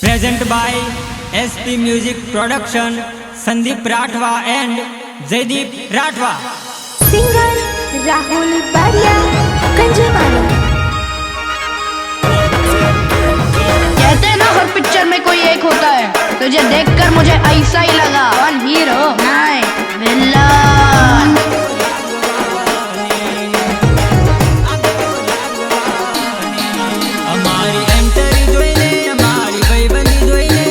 Present by SP Music Production, Sandeep Rathwa and Jaideep Rathwa. Singer Rahul Baria Kanjarwala. कहते हैं ना हर picture में कोई एक होता है, तुझे देखकर मुझे ऐसा ही लगा। वन हीरो नहीं विलन। અમારી એન્ટ્રી જોઈને અમારી ભાઈબંધી જોઈને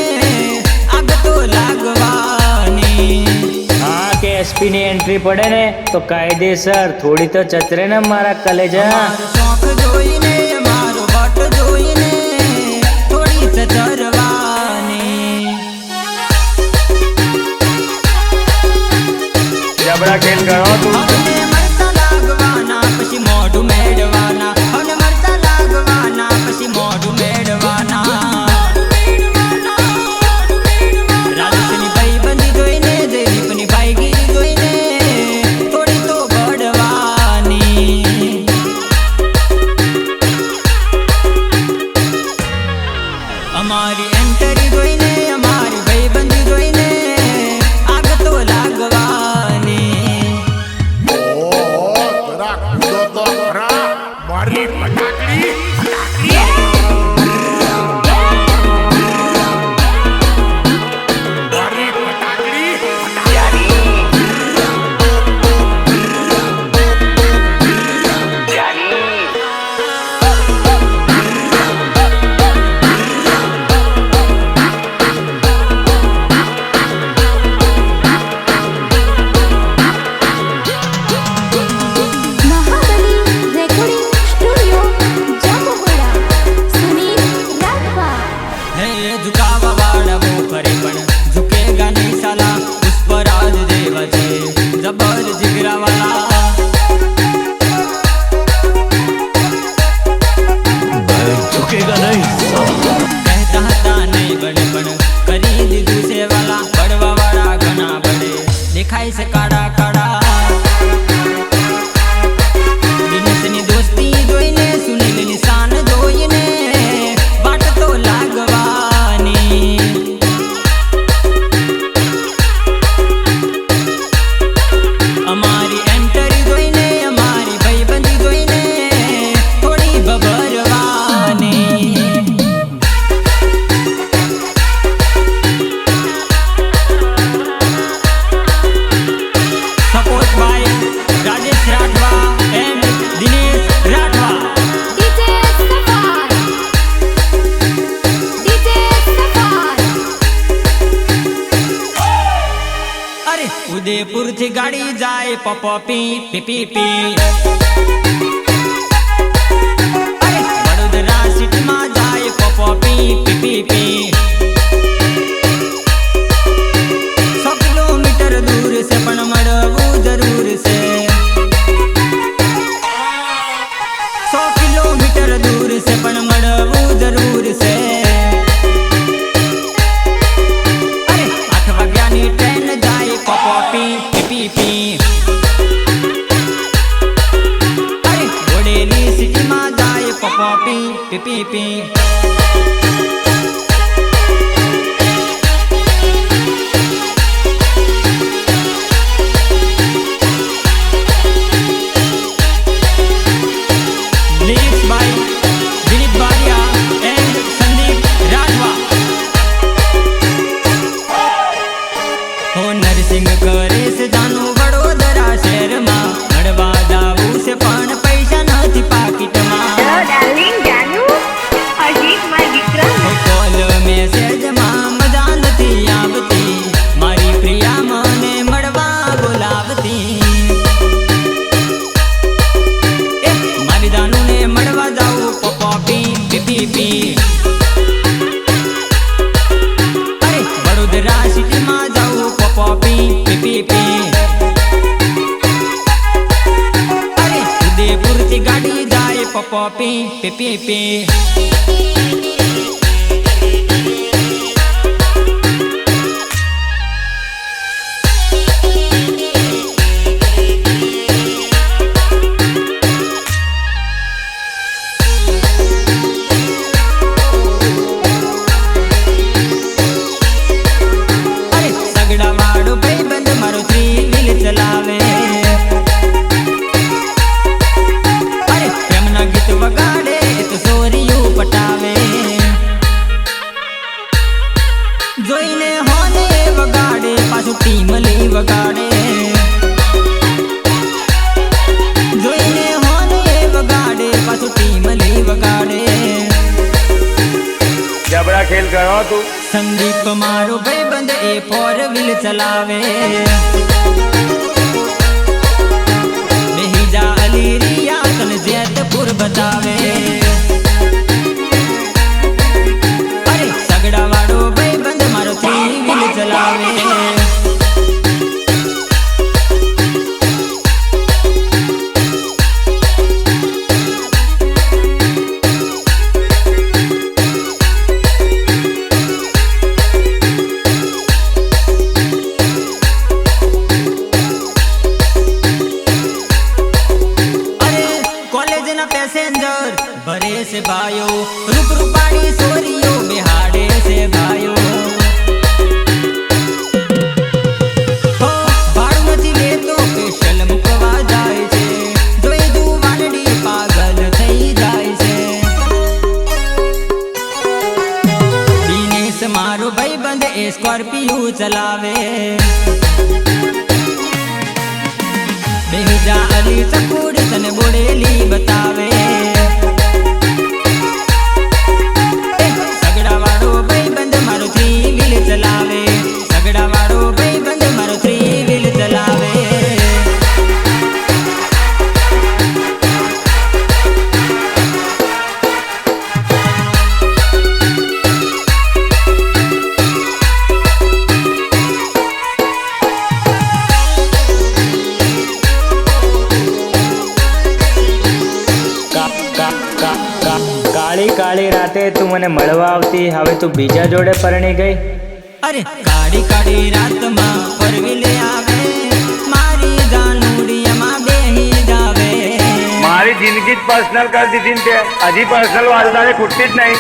આગ તો લાગવાની. हाँ के एसपी ની એન્ટ્રી પડે ને તો કાયદેસર થોડી તો ચતરે ને મારા કલેજા. અમારો શોખ જોઈને અમારો વટ જોઈને થોડી ચતરવાની. જબરા ખેલ ગણો તું. હવે મરતા લાગવાના પછી મોઢું મેળવાના. હવે મરતા લાગવાના પછી મોઢું મેળવાના. રાજેશની ભાઈબંધી જોઈને જયદીપની ભાઈગીરી જોઈને થોડી તો બળવાની. અમારી એન્ટ્રી જોઈને અમારી ભાઈબંધી જોઈને આગ તો લાગવાની. જરા કૂદો તો ખરા મારી ફટાકડી મારી ફટાકડી महाबली रेकॉर्डिंग स्टूडियो जामोहरा। सुनील राठवा। है झुकावा वाला वो करे पण झुकेगा नहीं साला. पुष्पराज देवा छे जबर जिगरा वाला. झुकेगा नहीं. कहता હતા નહીં બને પણ કરી દીધું છે વાલા. બળવા વાળા ઘણા બળે દેખાય છે કાળા કાળા. દિનેશની દોસ્તી જોઈને સુનિલની શાન જોઈને વાટ તો લાગવાની. અમારી એન્ટ્રી જોઈને અમારી ભાઈબંધી જોઈને થોડી ભભરવાની. Support by Rajesh Rathwa and Dinesh Rathwa. DJ Safar. DJ Safar. अरे उदयपुर थी गाड़ी जाए पपी पी पी पी. अरे वडोदरा सिटी में जाए puppy P P P. 100 kilometre दूर से पण મળવું જરૂર છે. 100 કિલોમીટર दूर से पण મળવું જરૂર છે. અરે 8 વાગ્યાની ટ્રેન જાય પપી પી પી. અરે બોડેલી સિટીમાં જાય puppy P P. Lyrics by Dilip Baria and Sandeep Rathwa. हो नरसिंह करे से जानू वडोदरा शहर में મળવા જાવું છે પણ પૈસા નથી પાકીટમાં. हो कॉल મેસેજ માં મજા નથી આવતી. મારી પ્રિયા મને મળવા બોલાવતી. એ મારી દાનુને મળવા જાવું પપી પી પી પી. અરે વડોદરા સિટીમાં જાવું પપી પી પી પી. અરે ઉદયપુરથી ગાડી જાય પપી પી પી પી. ખેલ કરો તું. સંદીપ મારો ભાઈબંધ એ 4 વ્હીલ ચલાવે. મેહિજા અલી રિયા તને જેતપુર બતાવે. અરે સગડા વાળો ભાઈબંધ મારો 3 વ્હીલ ચલાવે. पैसेंजर भरे से भाइयों रूप रूपाड़ी सोरियो बिहाड़े से भाइयों हो भाड़ू નથી લેતો સ્પેશિયલ મુકવા જાય છે જોઈ દુ વાનડી પાગલ થઈ જાય છે. દિનેશ મારો ભાઈબંધ એ સ્કોર્પિયો ચલાવે. મેહિજા અલી ચકુડ તને બોડેલી બતાવે. સગડા વાળો ભાઈબંધ મારો 3 વ્હીલ ચલાવે. સગડા વાળો ભાઈબંધ મારો 3 વ્હીલ ચલાવે. કાળી કાળી રાતે તું મને મળવા આવતી, હવે તું બીજા જોડે પરણી ગઈ. અરે કાળી કાળી રાતમાં પરવીલે આવે. મારી જાનુડિયામાં બેહી જાવે. મારી જિંદગી જ પર્સનલ કરી દીધી ને તે હજી પર્સનલ વાત તારે ખૂટતી જ નહીં.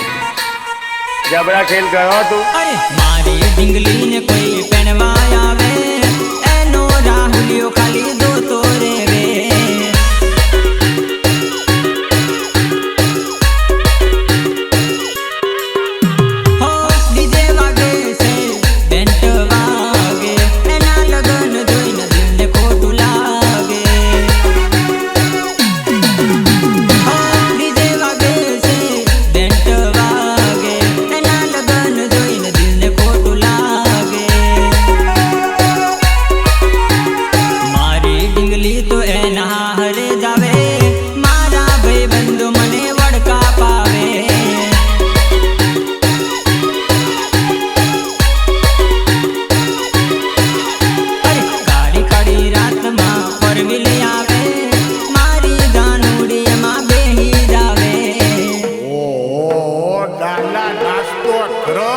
જબરા ખેલ કરો તું. અરે મારી ઢીંગલીને કોઈ પહેણવા આવે. એનો રાહુલિયો ખાલી દોતો રેવે. હો ડીજે વાગે છે બેન્ટ વાગે. એના લગન જોઈને દિલને ખોટું લાગે. હો ડીજે વાગે છે બેન્ટ વાગે. એના લગન જોઈને દિલને ખોટું લાગે. મારી ડીંગલી તો એના હરે જાવે. મારા ભાઈબંધો મને વડકા પાવે. અરે કાળી કાળી રાતમાં પરવીલે આવે. મારી જાનુડિયામાં બેહી જાવે. ઓહો ડાલા નાસ્તો ખરો